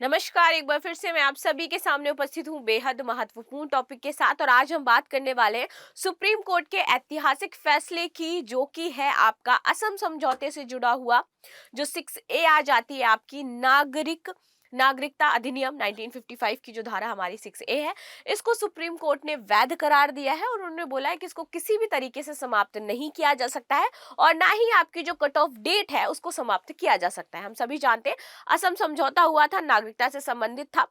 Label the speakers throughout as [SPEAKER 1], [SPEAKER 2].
[SPEAKER 1] नमस्कार, एक बार फिर से मैं आप सभी के सामने उपस्थित हूँ बेहद महत्वपूर्ण टॉपिक के साथ। और आज हम बात करने वाले हैं सुप्रीम कोर्ट के ऐतिहासिक फैसले की, जो कि है आपका असम समझौते से जुड़ा हुआ जो 6A आ जाती है आपकी नागरिकता अधिनियम 1955 की जो धारा हमारी 6A है, इसको सुप्रीम कोर्ट ने वैध करार दिया है और उन्होंने बोला है कि इसको किसी भी तरीके से समाप्त नहीं किया जा सकता है और ना ही आपकी जो कट ऑफ डेट है उसको समाप्त किया जा सकता है। हम सभी जानते हैं असम समझौता हुआ था, नागरिकता से संबंधित था,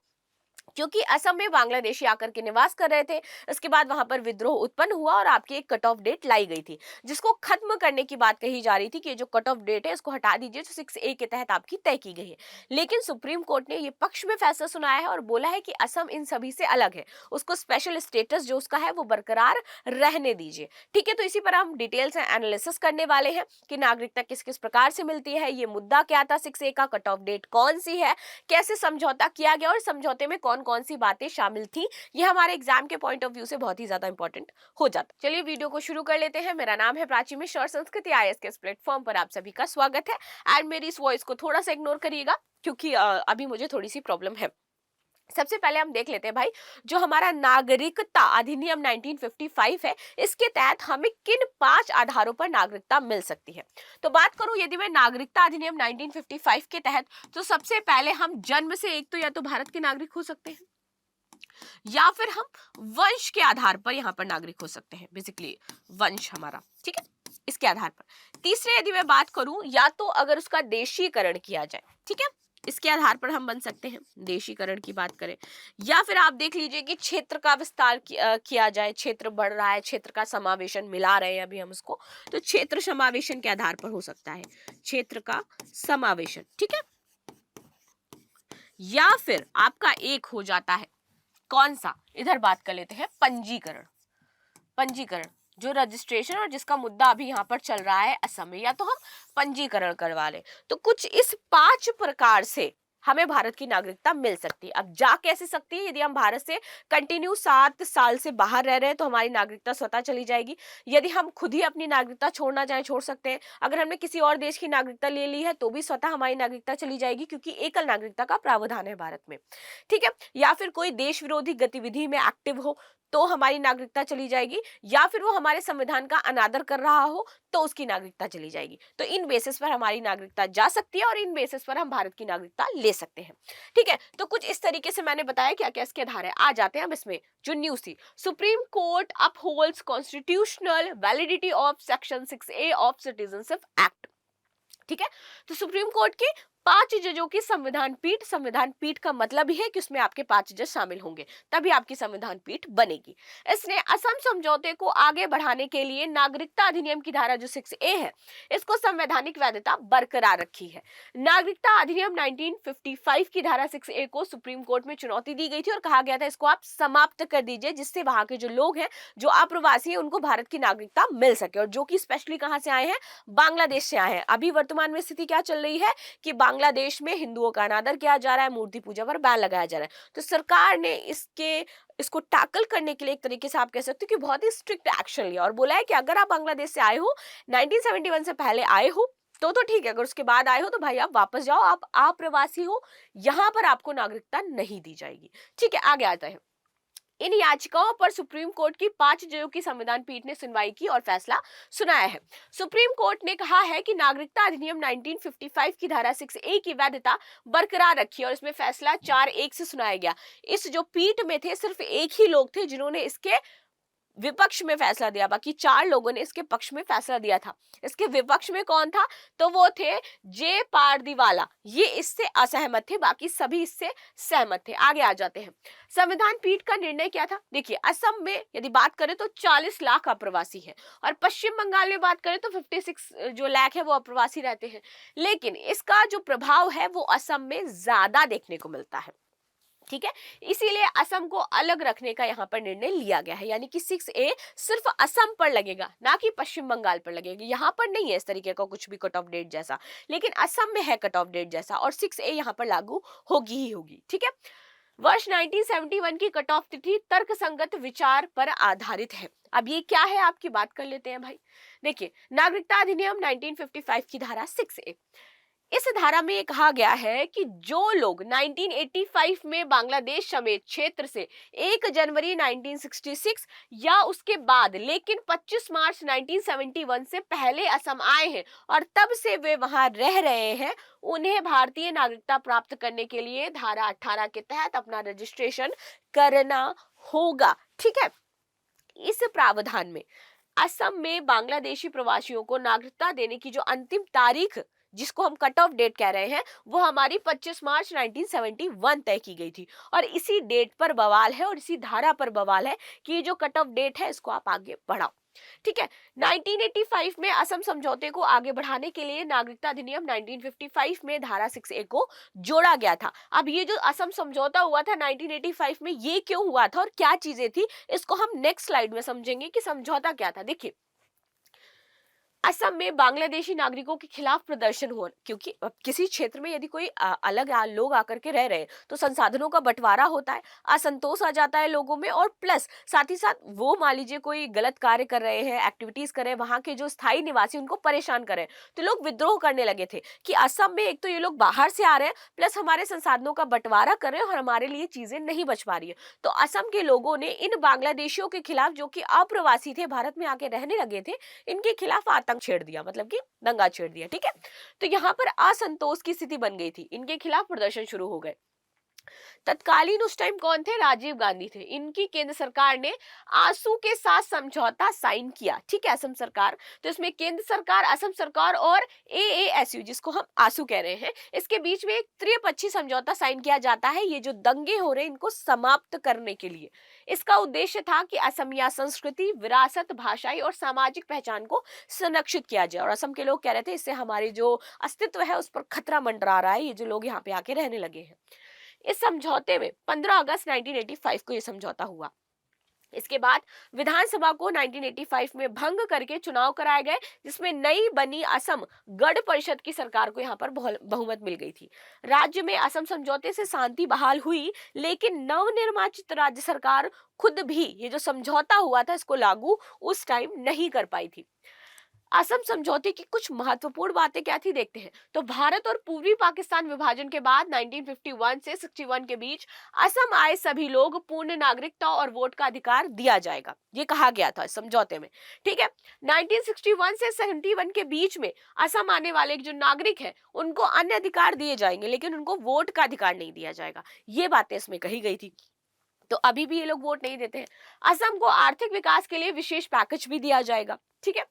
[SPEAKER 1] क्योंकि असम में बांग्लादेशी आकर के निवास कर रहे थे। इसके बाद वहां पर विद्रोह उत्पन्न हुआ और आपकी एक कट ऑफ डेट लाई गई थी, जिसको खत्म करने की बात कही जा रही थी कि ये जो कट ऑफ डेट है इसको हटा दीजिए, जो 6A के तहत आपकी तय की गई है। लेकिन सुप्रीम कोर्ट ने ये पक्ष में फैसला सुनाया है और बोला है कि असम इन सभी से अलग है, उसको स्पेशल स्टेटस जो उसका है वो बरकरार रहने दीजिए। ठीक है, तो इसी पर हम डिटेल से एनालिसिस करने वाले हैं कि नागरिकता किस किस प्रकार से मिलती है, ये मुद्दा क्या था, 6A का कट ऑफ डेट कौन सी है, कैसे समझौता किया गया और समझौते में कौन कौन सी बातें शामिल थी। ये हमारे एग्जाम के पॉइंट ऑफ व्यू से बहुत ही ज्यादा इंपॉर्टेंट हो जाता है। चलिए वीडियो को शुरू कर लेते हैं। मेरा नाम है प्राची मिश्र और संस्कृति IAS के इस प्लेटफॉर्म पर आप सभी का स्वागत है। एंड मेरी इस वॉइस को थोड़ा सा इग्नोर करिएगा, क्योंकि अभी मुझे थोड़ी सी प्रॉब्लम है। सबसे पहले हम देख लेते हैं भाई, जो हमारा नागरिकता अधिनियम 1955 है, इसके तहत हमें किन 5 आधारों पर नागरिकता मिल सकती है। तो बात करूं यदि मैं नागरिकता अधिनियम 1955 के तहत, तो सबसे पहले हम जन्म से एक तो या तो भारत के नागरिक हो सकते हैं या फिर हम वंश के आधार पर यहाँ पर नागरिक हो सकते हैं, बेसिकली वंश हमारा, ठीक है, इसके आधार पर। तीसरे यदि मैं बात करूं, या तो अगर उसका देशीकरण किया जाए, ठीक है, इसके आधार पर हम बन सकते हैं, देशीकरण की बात करें। या फिर आप देख लीजिए कि क्षेत्र का विस्तार किया जाए, क्षेत्र बढ़ रहा है, क्षेत्र का समावेशन मिला रहे हैं अभी हम उसको, तो क्षेत्र समावेशन के आधार पर हो सकता है, क्षेत्र का समावेशन, ठीक है। या फिर आपका एक हो जाता है कौन सा, इधर बात कर लेते हैं, पंजीकरण। पंजीकरण जो रजिस्ट्रेशन और जिसका मुद्दा अभी यहाँ पर चल रहा है असम में, या तो हम पंजीकरण करवा लें। तो कुछ इस 5 प्रकार से हमें भारत की नागरिकता मिल सकती है। अब जा कैसे सकती है, यदि हम भारत से कंटिन्यू 7 साल से बाहर रह रहे हैं तो हमारी नागरिकता स्वतः चली जाएगी। यदि हम खुद ही अपनी नागरिकता छोड़ना चाहें छोड़ सकते हैं। अगर हमने किसी और देश की नागरिकता ले ली है तो भी स्वतः हमारी नागरिकता चली जाएगी, क्योंकि एकल नागरिकता का प्रावधान है भारत में, ठीक है। या फिर कोई देश विरोधी गतिविधि में एक्टिव हो तो हमारी नागरिकता चली जाएगी, या फिर वो हमारे संविधान का अनादर कर रहा हो तो उसकी नागरिकता चली जाएगी। तो इन बेसिस पर हमारी नागरिकता जा सकती है और इन बेसिस पर हम भारत की नागरिकता ले सकते हैं, ठीक है। तो कुछ इस तरीके से मैंने बताया क्या क्या इसके आधार है। आ जाते हैं हम इसमें, जो न्यूज थी, supreme court upholds constitutional validity of section 6A of citizenship act, ठीक है। तो सुप्रीम कोर्ट की 5 जजों की संविधान पीठ का मतलब ही है कि उसमें आपके 5 जज शामिल होंगे, तभी आपकी संविधान पीठ बनेगी। इसने असम समझौते को आगे बढ़ाने के लिए नागरिकता अधिनियम की धारा जो 6A है, इसको संवैधानिक वैधता बरकरार रखी है। नागरिकता अधिनियम 1955 की धारा 6A को सुप्रीम कोर्ट में चुनौती दी गई थी और कहा गया था इसको आप समाप्त कर दीजिए, जिससे वहां के जो लोग हैं, जो अप्रवासी हैं, उनको भारत की नागरिकता मिल सके, और जो कि स्पेशली कहां से आए हैं, बांग्लादेश से आए हैं। अभी वर्तमान में स्थिति क्या चल रही है कि बांग्लादेश में हिंदुओं का अनादर किया जा रहा है, मूर्ति पूजा पर बैन लगाया जा रहा है। तो सरकार ने इसको टैकल करने के लिए एक तरीके से आप कह सकते हो कि बहुत ही स्ट्रिक्ट एक्शन लिया और बोला है कि अगर आप बांग्लादेश से आए हो, 1971 से पहले आए हो तो ठीक है, अगर उसके बाद आए हो तो भाई आप वापस जाओ, आप अप्रवासी हो, यहां पर आपको नागरिकता नहीं दी जाएगी, ठीक है। आगे आता है, इन याचिकाओं पर सुप्रीम कोर्ट की 5 जजों की संविधान पीठ ने सुनवाई की और फैसला सुनाया है। सुप्रीम कोर्ट ने कहा है कि नागरिकता अधिनियम 1955 की धारा 6A की वैधता बरकरार रखी और इसमें फैसला 4-1 से सुनाया गया। इस जो पीठ में थे, सिर्फ एक ही लोग थे जिन्होंने इसके विपक्ष में फैसला दिया, बाकी 4 लोगों ने इसके पक्ष में फैसला दिया था। इसके विपक्ष में कौन था, तो वो थे जे पारदीवाला, ये इससे असहमत थे, बाकी सभी इससे सहमत थे। आगे आ जाते हैं, संविधान पीठ का निर्णय क्या था। देखिए, असम में यदि बात करें तो 40 लाख अप्रवासी हैं और पश्चिम बंगाल में बात करें तो 56 जो लाख है वो अप्रवासी रहते हैं, लेकिन इसका जो प्रभाव है वो असम में ज्यादा देखने को मिलता है, ठीक है। इसीलिए असम को अलग रखने का यहाँ पर निर्णय लिया गया है, यानी कि 6A सिर्फ असम पर लगेगा, ना कि पश्चिम बंगाल पर लगेगा। यहाँ पर नहीं है इस तरीके का कुछ भी कट ऑफ डेट जैसा, लेकिन असम में है कट ऑफ डेट जैसा, और 6A यहाँ पर लागू होगी ही होगी, ठीक है। वर्ष 1971 की कट ऑफ तिथि तर्कसंगत विचार पर आधारित है। अब ये क्या है, आपकी बात कर लेते हैं भाई। देखिए, नागरिकता अधिनियम 1955 की धारा 6A, इस धारा में ये कहा गया है कि जो लोग 1985 में बांग्लादेश समेत क्षेत्र से 1 जनवरी 1966 या उसके बाद लेकिन 25 मार्च 1971 से पहले असम आए हैं और तब से वे वहां रह रहे हैं, उन्हें भारतीय नागरिकता प्राप्त करने के लिए धारा 18 के तहत अपना रजिस्ट्रेशन करना होगा। ठीक है, इस प्रावधान में असम में बांग्लादेशी प्रवासियों को नागरिकता देने की जो अंतिम तारीख, जिसको हम कट ऑफ डेट कह रहे हैं, वो हमारी 25 मार्च 1971 तय की गई थी। और इसी डेट पर बवाल है और इसी धारा पर बवाल है कि ये जो कट ऑफ डेट है इसको आप आगे बढ़ाओ। ठीक है, 1985 में असम समझौते को आगे बढ़ाने के लिए नागरिकता अधिनियम 1955 में धारा 6A को जोड़ा गया था। अब ये जो असम समझौता हुआ था 1985 में, ये क्यों हुआ था और क्या चीजें थी, इसको हम नेक्स्ट स्लाइड में समझेंगे कि समझौता क्या था। देखिए, असम में बांग्लादेशी नागरिकों के खिलाफ प्रदर्शन हो, क्योंकि किसी क्षेत्र में यदि कोई अलग लोग आकर के रह रहे हैं तो संसाधनों का बंटवारा होता है, असंतोष आ जाता है लोगों में, और प्लस साथ ही साथ वो मान लीजिए कोई गलत कार्य कर रहे हैं, एक्टिविटीज कर रहे हैं, वहां के जो स्थायी निवासी उनको परेशान कर रहे हैं, तो लोग विद्रोह करने लगे थे कि असम में एक तो ये लोग बाहर से आ रहे हैं, प्लस हमारे संसाधनों का बंटवारा कर रहे हैं और हमारे लिए चीजें नहीं बच पा रही है। तो असम के लोगों ने इन बांग्लादेशियों के खिलाफ, जो कि अप्रवासी थे, भारत में आके रहने लगे थे, इनके खिलाफ आतंक छेड़ दिया, मतलब कि दंगा छेड़ दिया। ठीक है, तो यहाँ पर असंतोष की स्थिति बन गई थी, इनके खिलाफ प्रदर्शन शुरू हो गए। तत्कालीन उस टाइम कौन थे? राजीव गांधी थे। इनकी केंद्र सरकार ने आसू के साथ समझौता साइन किया। ठीक है, असम सरकार, तो इसमें केंद्र सरकार, असम सरकार और एएसयू, जिसको हम आसू कह रहे हैं, इसके बीच में एक त्रिपक्षीय समझौता साइन किया जाता है, ये जो दंगे हो रहे हैं इनको समाप्त करने के लिए। इसका उद्देश्य था कि असमिया संस्कृति, विरासत, भाषाई और सामाजिक पहचान को संरक्षित किया जाए। और असम के लोग कह रहे थे इससे हमारी जो अस्तित्व है उस पर खतरा मंडरा रहा है, ये जो लोग यहाँ पे आके रहने लगे हैं। इस समझौते में 15 अगस्त 1985 को यह समझौता हुआ। इसके बाद विधानसभा को 1985 में भंग करके चुनाव कराए गए, जिसमें नई बनी असम गण परिषद की सरकार को यहां पर बहुमत मिल गई थी। राज्य में असम समझौते से शांति बहाल हुई, लेकिन नवनिर्वाचित राज्य सरकार खुद भी ये जो समझौता हुआ था इसको लागू उस टाइम नहीं कर पाई थी। असम समझौते की कुछ महत्वपूर्ण बातें क्या थी, देखते हैं। तो भारत और पूर्वी पाकिस्तान विभाजन के बाद 1951 से 61 के बीच असम आए सभी लोग पूर्ण नागरिकता और वोट का अधिकार दिया जाएगा, ये कहा गया था समझौते में। ठीक है, 1961 से 71 के बीच में असम आने वाले जो नागरिक हैं उनको अन्य अधिकार दिए जाएंगे, लेकिन उनको वोट का अधिकार नहीं दिया जाएगा, ये बातें इसमें कही गई थी। तो अभी भी ये लोग वोट नहीं देते हैं। असम को आर्थिक विकास के लिए विशेष पैकेज भी दिया जाएगा। ठीक है,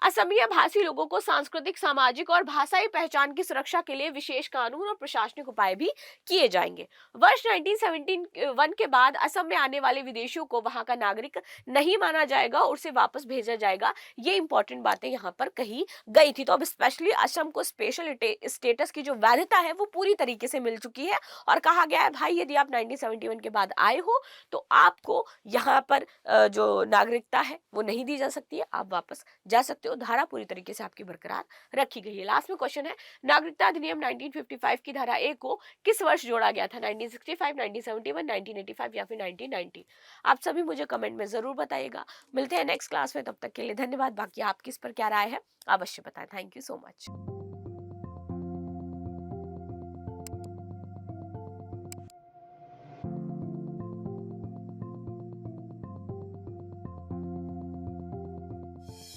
[SPEAKER 1] असमिया भाषी लोगों को सांस्कृतिक, सामाजिक और भाषाई पहचान की सुरक्षा के लिए विशेष कानून और प्रशासनिक उपाय भी किए जाएंगे। वर्ष 1971 के बाद असम में आने वाले विदेशियों को वहां का नागरिक नहीं माना जाएगा और उसे वापस भेजा जाएगा। ये इंपॉर्टेंट बातें यहाँ पर कही गई थी। तो अब स्पेशली असम को स्पेशल स्टेटस की जो वैधता है वो पूरी तरीके से मिल चुकी है और कहा गया है भाई यदि आप 1971 के बाद आए हो तो आपको यहाँ पर जो नागरिकता है वो नहीं दी जा सकती है, आप वापस जा सकते हो। धारा पूरी तरीके से आपकी बरकरार रखी गई है। लास्ट में क्वेश्चन है, नागरिकता अधिनियम 1955 की धारा 1 को किस वर्ष जोड़ा गया था? 1965, 1971, 1985 या फिर 1990? आप सभी मुझे कमेंट में जरूर बताइएगा। मिलते हैं नेक्स्ट क्लास में, तब तक के लिए धन्यवाद। बाकी आपकी इस पर क्या राय है अवश्य बताएं। Thank you so much.